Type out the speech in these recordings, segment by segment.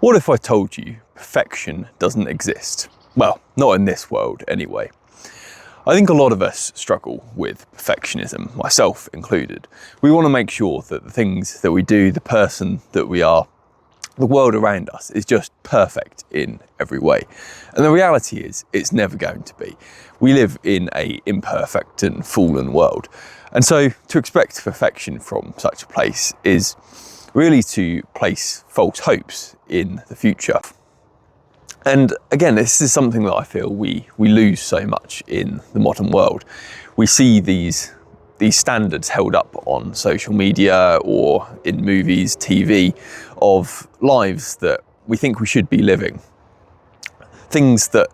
What if I told you perfection doesn't exist? Well, not in this world anyway. I think a lot of us struggle with perfectionism, myself included. We want to make sure that the things that we do, the person that we are, the world around us is just perfect in every way. And the reality is, it's never going to be. We live in an imperfect and fallen world. And so to expect perfection from such a place is really to place false hopes in the future. And again, this is something that I feel we lose so much in the modern world. We see these standards held up on social media or in movies, TV, of lives that we think we should be living. Things that,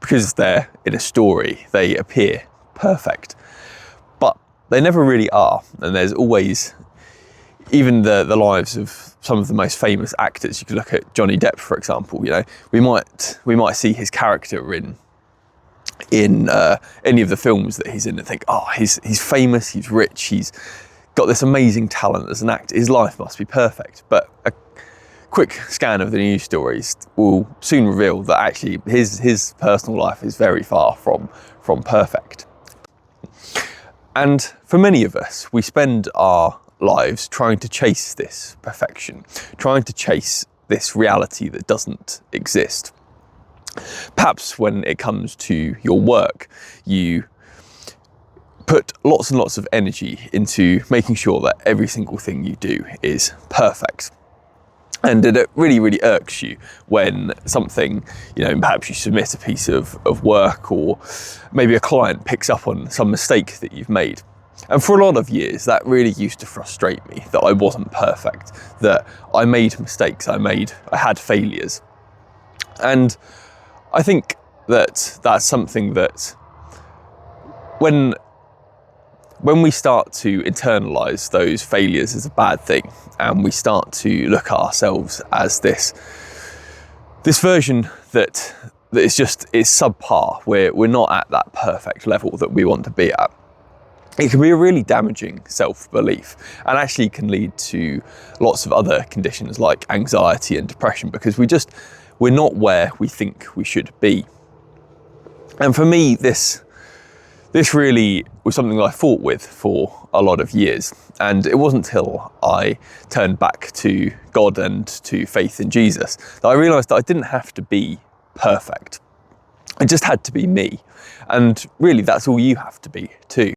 because they're in a story, they appear perfect, but they never really are. And there's always, even the lives of some of the most famous actors. You could look at Johnny Depp, for example. You know, we might see his character in any of the films that he's in and think, oh, he's famous, he's rich, he's got this amazing talent as an actor. His life must be perfect. But a quick scan of the news stories will soon reveal that actually his personal life is very far from perfect. And for many of us, we spend our lives trying to chase this perfection, trying to chase this reality that doesn't exist. Perhaps when it comes to your work, you put lots and lots of energy into making sure that every single thing you do is perfect. And it really, really irks you when something, perhaps you submit a piece of work, or maybe a client picks up on some mistake that you've made. And for a lot of years, that really used to frustrate me, that I wasn't perfect, that I made mistakes, I had failures. And I think that that's something that when we start to internalize those failures as a bad thing, and we start to look at ourselves as this version that is subpar, we're not at that perfect level that we want to be at, it can be a really damaging self-belief, and actually can lead to lots of other conditions like anxiety and depression, because we're not where we think we should be. And for me, this really was something that I fought with for a lot of years. And it wasn't until I turned back to God and to faith in Jesus that I realised that I didn't have to be perfect. I just had to be me. And really, that's all you have to be too.